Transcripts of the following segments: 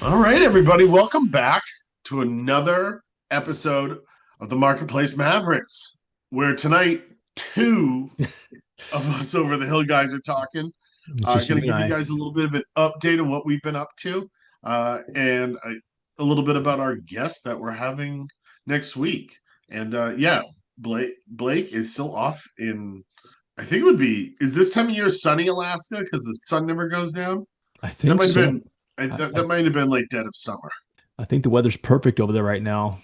All right, everybody, welcome back to another episode of the Marketplace Mavericks, where tonight two of us over the hill guys are talking. Just Going you to and give you I. guys a little bit of an update on what we've been up to, and a little bit about our guest that we're having next week. And yeah, Blake is still off in. I think it would be. Is this time of year sunny Alaska because the sun never goes down? I That think might have so. been. I, That I, might have been like dead of summer. I think the weather's perfect over there right now.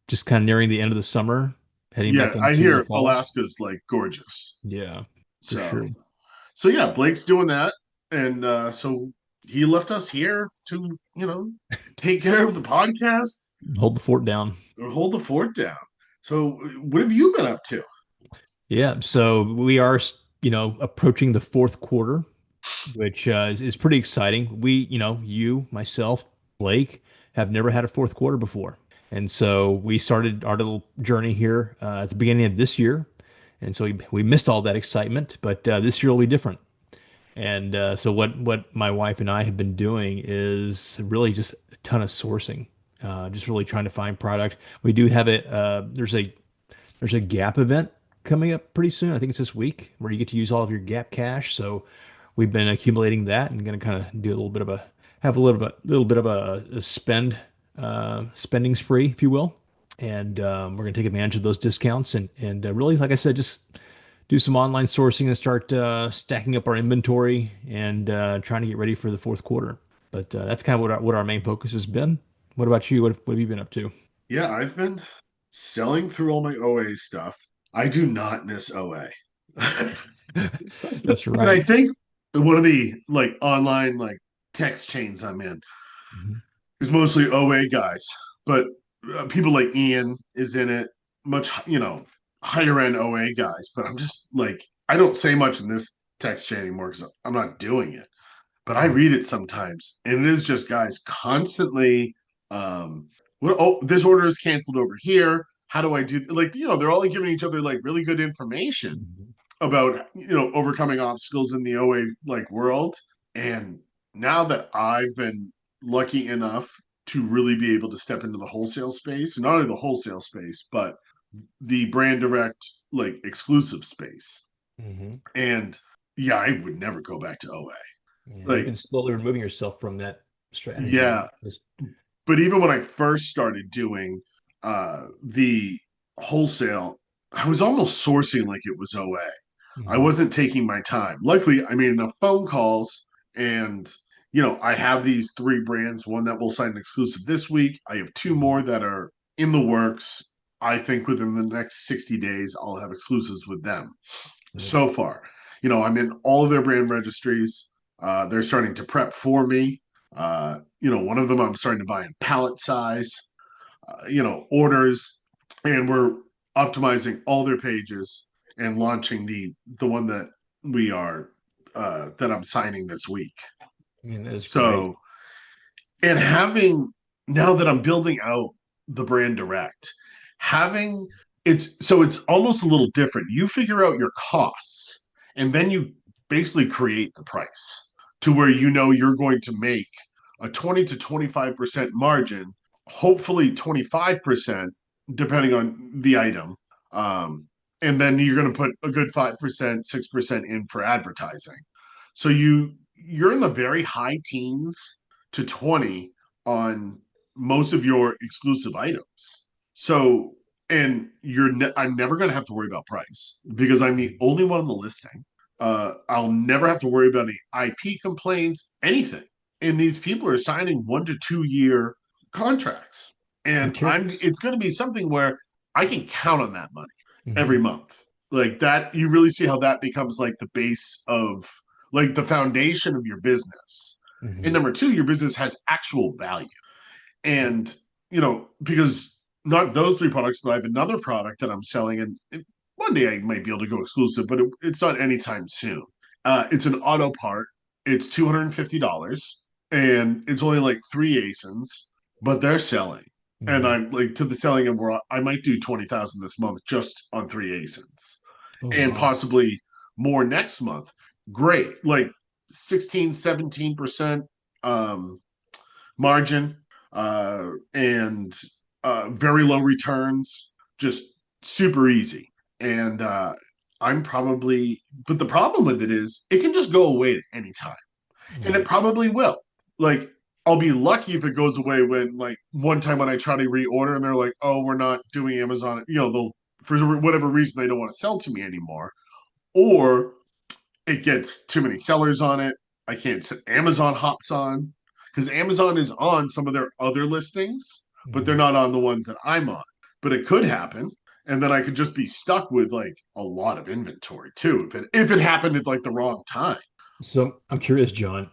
Just kind of nearing the end of the summer, heading Yeah, back I into the hear fall. Alaska's like gorgeous. Yeah, for So, sure. so yeah, Blake's doing that, and so he left us here to take care of the podcast Hold the fort down. or hold the fort down. So, what have you been up to? Yeah, so we are, approaching the fourth quarter, which is pretty exciting. You, myself, Blake, have never had a fourth quarter before. And so we started our little journey here at the beginning of this year. And so we missed all that excitement, but this year will be different. And so what my wife and I have been doing is really just a ton of sourcing, just really trying to find product. We do have there's a Gap event coming up pretty soon. I think it's this week where you get to use all of your Gap cash. So we've been accumulating that and going to kind of do a little bit of a have a little bit of a spending spree, if you will. And we're going to take advantage of those discounts and really, like I said, just do some online sourcing and start stacking up our inventory and trying to get ready for the fourth quarter. But that's kind of what our main focus has been. What about you? What have you been up to? Yeah, I've been selling through all my OA stuff. I do not miss OA. That's And I right. think one of the like online like text chains I'm in Mhm. is mostly OA guys, but people like Ian is in it, much higher end OA guys. But I'm just like I don't say much in this text chain anymore because I'm not doing it. But I read it sometimes, and it is just guys constantly. Oh, this order is canceled over here. How do I do? Like they're all like giving each other like really good information Mhm. about overcoming obstacles in the OA like world. And now that I've been lucky enough to really be able to step into the wholesale space, not only the wholesale space, but the brand direct like exclusive space. Mhm. And yeah, I would never go back to OA. Yeah, you've been Like, slowly removing yourself from that strategy. yeah, but even when I first started doing the wholesale, I was almost sourcing like it was OA. I Mhm. wasn't taking my time. Luckily, I made enough phone calls, and I have these three brands. One that will sign an exclusive this week. I have two Mhm. more that are in the works. I think within the next 60 days, I'll have exclusives with them. Yep. So far, I'm in all of their brand registries. They're starting to prep for me. One of them I'm starting to buy in pallet size, orders, and we're optimizing all their pages and launching the one that we are that I'm signing this week. I mean, that is great. So, and having now that I'm building out the brand direct, having it's almost a little different. You figure out your costs and then you basically create the price to where you're going to make a 20 to 25% margin, hopefully 25% depending on the item. Um, and then you're going to put a good 5%, 6% in for advertising. So you're in the very high teens to 20 on most of your exclusive items. So, and I'm never going to have to worry about price because I'm the Mhm. only one on the listing. I'll never have to worry about any IP complaints, anything. And these people are signing 1 to 2 year contracts. I'm And curious. it's going to be something where I can count on that money every Mhm. month. Like that, you really see how that becomes like the base of like the foundation of your business. And Mhm. number two, your business has actual value. Yep. And, because not those three products, but I have another product that I'm selling. And one day I might be able to go exclusive, but it's not anytime soon. It's an auto part. It's $250 and it's only like three ASINs, but they're selling. And Mhm. I'm like to the selling of where I might do 20,000 this month just on three ASINs Oh and wow. possibly more next month. Great. Like 16, 17% um, margin, and very low returns, just super easy. And I'm probably, but the problem with it is it can just go away at any time, and it Right. probably will. Like, I'll be lucky if it goes away when, like, one time when I try to reorder and they're like, oh, we're not doing Amazon, they'll, for whatever reason, they don't want to sell to me anymore. Or it gets too many sellers on it. I can't. Amazon hops on because Amazon is on some of their other listings, but they're Mhm. not on the ones that I'm on. But it could happen, and then I could just be stuck with like a lot of inventory too if it happened at like the wrong time. So I'm curious, John,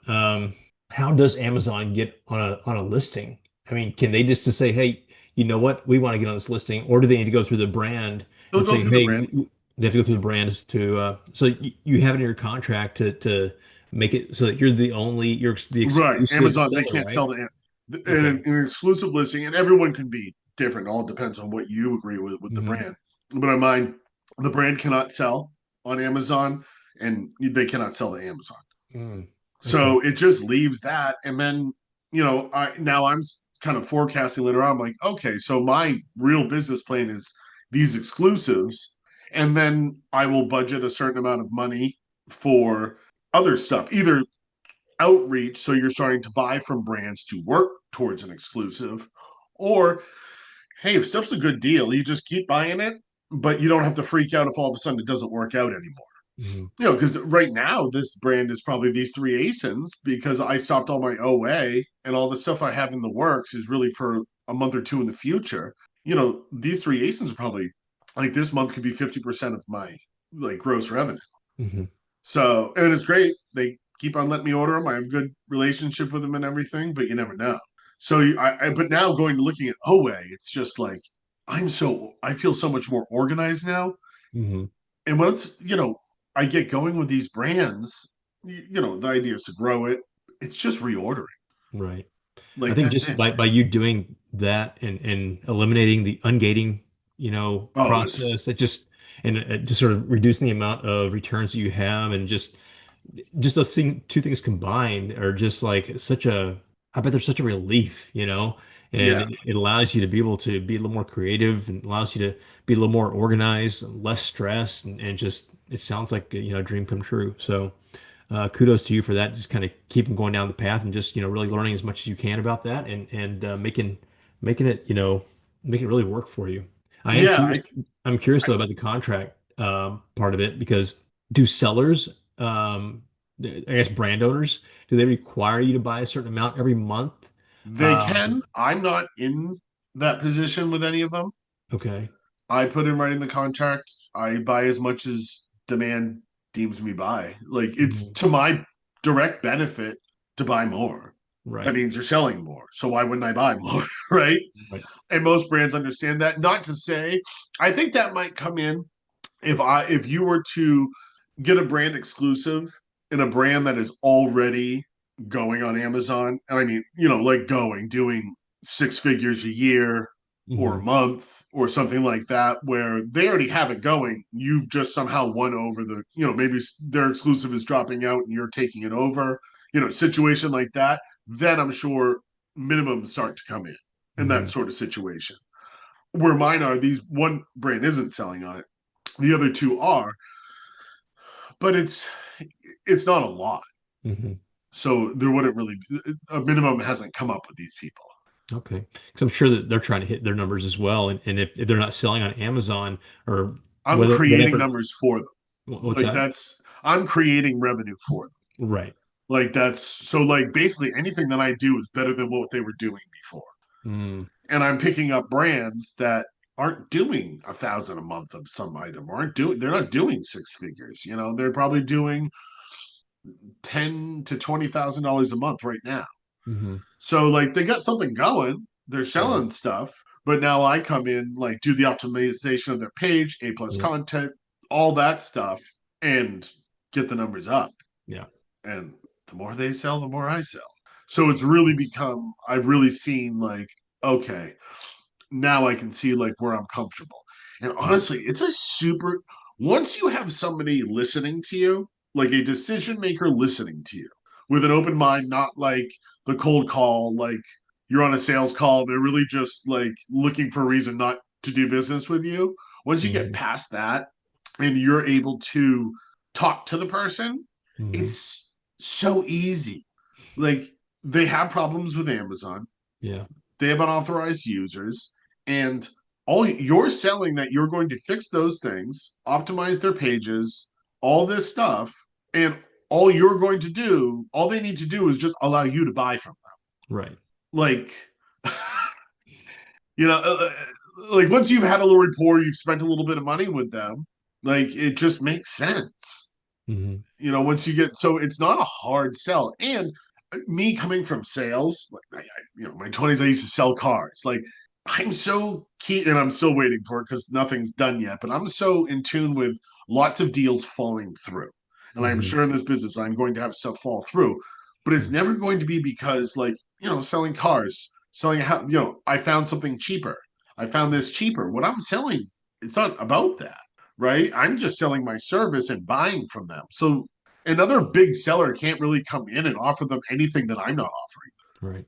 how does Amazon get on a listing? I mean, can they just say, hey, you know what, we want to get on this listing, or do they need to go through the brand They'll and go say, through the hey, brand. they have to go through the brands to so you have it in your contract to make it so that you're you're the Right. exclusive Amazon, they seller, can't right? sell the Okay. an exclusive listing, and everyone can be different. It all depends on what you agree with the Hmm. brand. But on mine, the brand cannot sell on Amazon, and they cannot sell to Amazon. Mm. Okay. So it just leaves that, and then I'm kind of forecasting later on. I'm like, okay, so my real business plan is these exclusives, and then I will budget a certain amount of money for other stuff, either outreach, so you're starting to buy from brands to work towards an exclusive, or hey, if stuff's a good deal, you just keep buying it, but you don't have to freak out if all of a sudden it doesn't work out anymore. Hmm. Because right now this brand is probably these three ASINs because I stopped all my OA, and all the stuff I have in the works is really for a month or two in the future. These three ASINs are probably like this month could be 50% of my like gross revenue. Hmm. So, and it's great. They keep on letting me order them. I have a good relationship with them and everything, but you never know. So, but now going to looking at OA, it's just like I feel so much more organized now. Hmm. And once, I get going with these brands, the idea is to grow it. It's just reordering. Right. I Like, think that's just it. by you doing that and eliminating the ungating, Oh, it's, process, it just and just sort of reducing the amount of returns that you have, and just those two things combined are just like I bet there's such a relief, and yeah. it allows you to be able to be a little more creative and allows you to be a little more organized, less stressed, and just it sounds like a dream come true. So kudos to you for that. Just kind of keeping going down the path and just really learning as much as you can about that and making it making it really work for you. I am Yeah. curious. I'm curious I, though about the contract part of it because do sellers, I guess brand owners, do they require you to buy a certain amount every month? they Um, can. I'm not in that position with any of them. okay. I put in writing the contract. I buy as much as demand deems me by. Like, it's Mhm. to my direct benefit to buy more. That Right. means you're selling more. So why wouldn't I buy more? Right. Right. And most brands understand that. Not to say, I think that might come in if you were to get a brand exclusive in a brand that is already going on Amazon, and I mean, like doing six figures a year or a Hmm. month or something like that, where they already have it going. You've just somehow won over maybe their exclusive is dropping out and you're taking it over, situation like that. Then I'm sure minimums start to come in that Hmm. sort of situation. Where mine are, these one brand isn't selling on it, the other two are, but it's not a lot. Hmm. So there wouldn't really a minimum hasn't come up with these people. Okay. Because I'm sure that they're trying to hit their numbers as well. And if they're not selling on Amazon or I'm creating whatever, numbers for them. what's Like, that? I'm creating revenue for them. Right. Like, that's so, like, basically anything that I do is better than what they were doing before. Mm, And I'm picking up brands that aren't doing 1,000 a month of some item, they're not doing six figures. They're probably doing $10,000 to $20,000 a month right now. hmm. So, like, they got something going. They're Right. selling stuff, but now I come in, like, do the optimization of their page, A plus Yeah. content, all that stuff, and get the numbers up. Yeah. And the more they sell, the more I sell. So it's really become, I've really seen, like, okay, now I can see like where I'm comfortable. And Yeah. honestly, it's a super, once you have somebody listening to you, like a decision maker listening to you, with an open mind, not like the cold call, like you're on a sales call. They're really just like looking for a reason not to do business with you. Once you get Hmm. past that and you're able to talk to the person, Hmm. it's so easy. Like they have problems with Amazon, Yeah. they have unauthorized users, and all you're selling that you're going to fix those things, optimize their pages, all this stuff, and all they need to do is just allow you to buy from them. Right. Like, you know, like once you've had a little rapport, you've spent a little bit of money with them, like it just makes sense. Hmm. Once you get, so it's not a hard sell. And me coming from sales, like my 20s, I used to sell cars. Like I'm so keen, and I'm still waiting for it because nothing's done yet. But I'm so in tune with lots of deals falling through, and I'm Hmm. sure in this business I'm going to have stuff fall through. But it's never going to be because, like, selling cars, selling a house. I found something cheaper. I found this cheaper. What I'm selling, it's not about that, right? I'm just selling my service and buying from them. So another big seller can't really come in and offer them anything that I'm not offering. Right.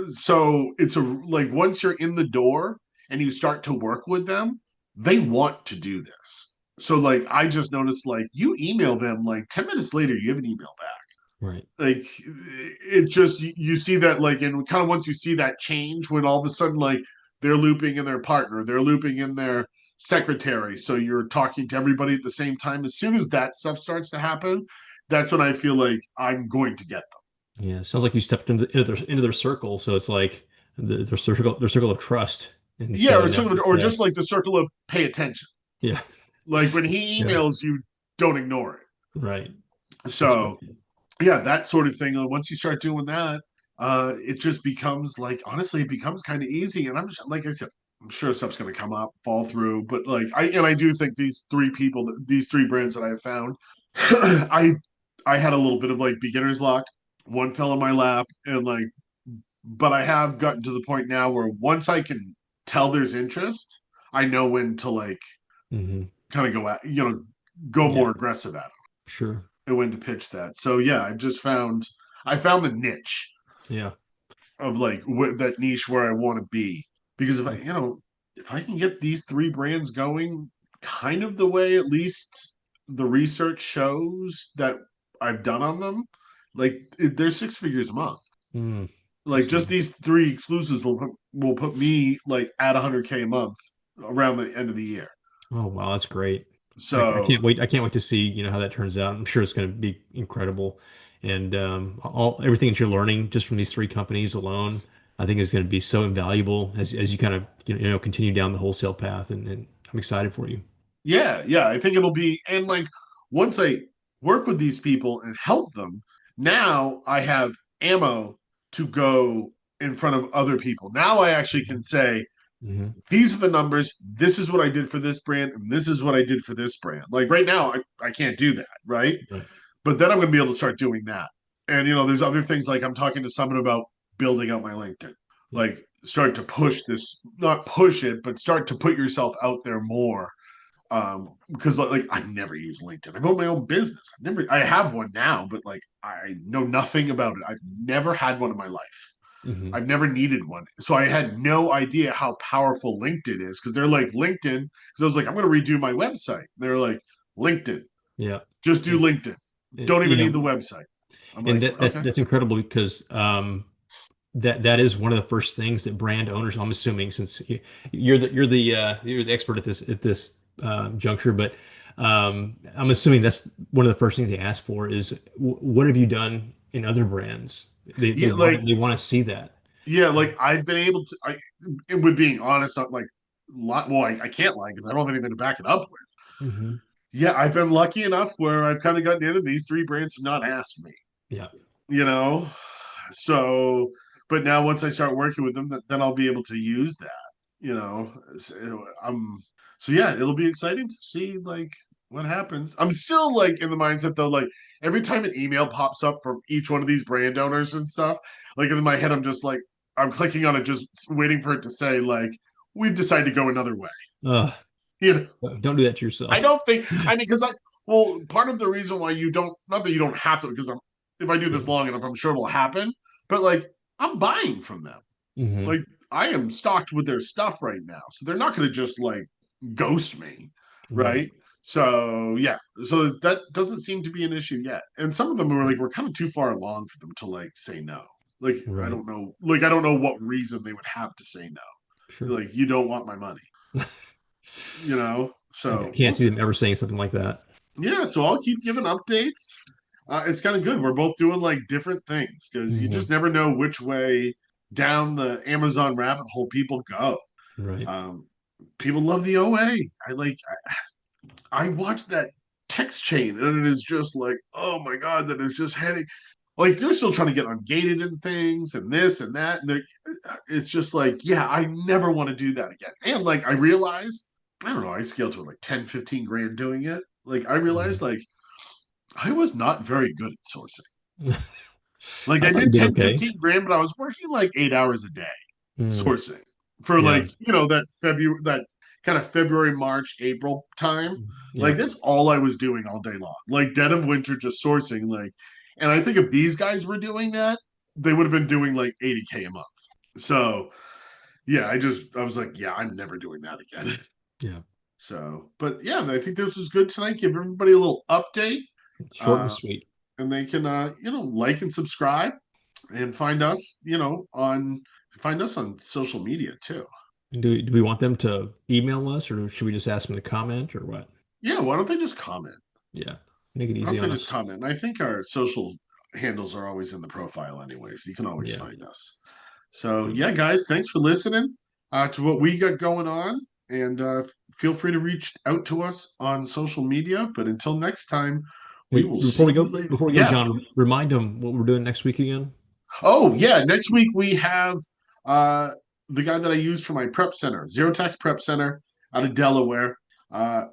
So it's like once you're in the door and you start to work with them, they want to do this. So like I just noticed, like you email them, like 10 minutes later you have an email back. Right. Like it just, you see that, like, and kind of once you see that change when all of a sudden, like, they're looping in their partner, they're looping in their secretary, so you're talking to everybody at the same time. As soon as that stuff starts to happen, that's when I feel like I'm going to get them. Yeah. Sounds like you stepped into their circle. So it's like their circle of trust. And Yeah, so or now sort of, it's or just like the circle of pay attention. yeah. Like when he Yeah. emails you, don't ignore Right. it. That's great. So yeah, that sort of thing. Once you start doing that, it just becomes, like, honestly, it becomes kind of easy. And I'm just, like I said, I'm sure stuff's going to come up, fall through, but like I do think these three brands that I have found, I I had a little bit of like beginner's luck. One fell in my lap, and like, but I have gotten to the point now where once I can tell there's interest, I know when to like Hmm. kind of go Yeah. more aggressive at them Sure. and when to pitch that. So yeah, I found the niche Yeah. of like that niche where I want to be, because That's if I can get these three brands going kind of the way at least the research shows that I've done on them, like they're 6 figures a month. mm, Like that's just nice. these three exclusives will put me like at 100K a month around the end of the year. Oh wow, that's great. I So can't wait. I can't wait to see, how that turns out. I'm sure it's going to be incredible. And everything that you're learning just from these three companies alone, I think is going to be so invaluable as you kind of continue down the wholesale path. And I'm excited for you. yeah, yeah, I think it'll be, and like once I work with these people and help them, now I have ammo to go in front of other people. Now I actually can say, Hmm. these are the numbers, this is what I did for this brand, and this is what I did for this brand. Like right now, I can't do that, right? Right. But then I'm gonna be able to start doing that. And there's other things, like I'm talking to someone about building out my LinkedIn. Yeah. Like start to push this, not push it, but start to put yourself out there more, because like I've never used LinkedIn. I've owned my own business. I have one now, but like I know nothing about it. I've never had one in my life. Hmm. I've never needed one. So I had no idea how powerful LinkedIn is, because they're like LinkedIn, because I was like, I'm going to redo my website. They're like, LinkedIn, Yeah. just do And, LinkedIn. and, Don't even need the website. I'm and like, okay. that's incredible because that is one of the first things that brand owners, I'm assuming, since you're the expert at this juncture, but I'm assuming that's one of the first things they ask for is what have you done in other brands? They Yeah, want like, they want to see that. yeah, like I've been able to, with being honest, not like, well, I can't lie because I don't have anything to back it up with. Hmm. Yeah, I've been lucky enough where I've kind of gotten in, and these three brands have not asked me, Yeah. you know? So, but now once I start working with them, then I'll be able to use that, you know? So yeah, it'll be exciting to see like what happens. I'm still like in the mindset though, like every time an email pops up from each one of these brand owners and stuff, like in my head, I'm just like, I'm clicking on it, just waiting for it to say, like, we've decided to go another way. Ugh, You know, don't do that to I yourself. don't think, I mean, because well, part of the reason why you don't, not that you don't have to, because if I do Yeah. this long enough, I'm sure it'll happen. But like, I'm buying from them. Hmm. Like, I am stocked with their stuff right now, so they're not going to just like ghost me, Right. right? So yeah, so that doesn't seem to be an issue yet. And some of them were like, we're kind of too far along for them to like say no. Like, I Right. don't know, like I don't know what reason they would have to say no. Sure. Like, you don't want my money, you know? I So can't we'll see see. them ever saying something like that. Yeah, so I'll keep giving updates. It's kind of good. We're both doing like different things because you Hmm. just never know which way down the Amazon rabbit hole people go. Right. Um, People love the OA. I watched that text chain and it is just like, oh my God, that is just heading. Like they're still trying to get ungated and things and this and that. And it's just like, yeah, I never want to do that again. And like I realized, I don't know, I scaled to like 10, 15 grand doing it. Like I realized Mhm. like I was not very good at sourcing. Like I I thought you did did 10, okay. 15 grand, but I was working like 8 hours a day Mm. sourcing for Yeah. like, that February, that kind of February, March, April time. Yeah. Like that's all I was doing all day long. Like dead of winter, just sourcing. Like, and I think if these guys were doing that, they would have been doing like 80K a month. So yeah, I was like, yeah, I'm never doing that again. Yeah. So, but yeah, I think this was good tonight. Give everybody a little update. Short and Uh, sweet. and they can like and subscribe and find us on social media too. Do we want them to email us or should we just ask them to comment or what? Yeah, why don't they just comment? Yeah. Make it Why easy don't they on just us. comment? And I think our social handles are always in the profile anyway, so you can always Yeah. find us. So Cool. yeah, guys, thanks for listening to what we got going on, and feel free to reach out to us on social media. But until next time, we Hey, will see you later. before we go, Yeah. John, remind them what we're doing next week again. Oh yeah, next week we have uh the guy that I use for my prep center, Zero Tax Prep Center out of Delaware.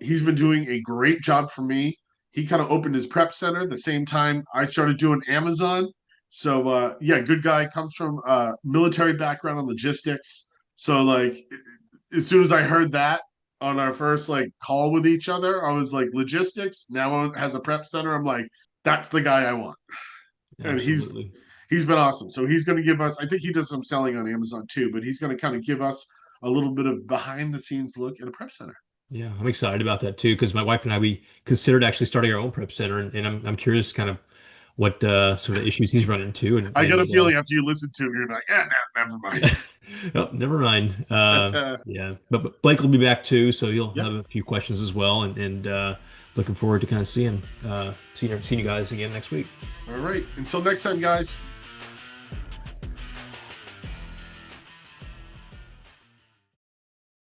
He's been doing a great job for me. He kind of opened his prep center the same time I started doing Amazon. So yeah, good guy, comes from military background on logistics. So like as soon as I heard that on our first like call with each other, I was like logistics, now has a prep center. I'm like, that's the guy I want. And Absolutely. he's been awesome. So he's going to give us. I think he does some selling on Amazon too, but he's going to kind of give us a little bit of behind the scenes look at a prep center. Yeah, I'm excited about that too because my wife and I we considered actually starting our own prep center, and I'm curious kind of what sort of issues he's run into, I get a feeling after you listen to him, you're like, no, never mind. oh, never mind. Yeah, but Blake will be back too, so you'll Yeah. have a few questions as well, and looking forward to kind of seeing you guys again next week. All right. Until next time, guys.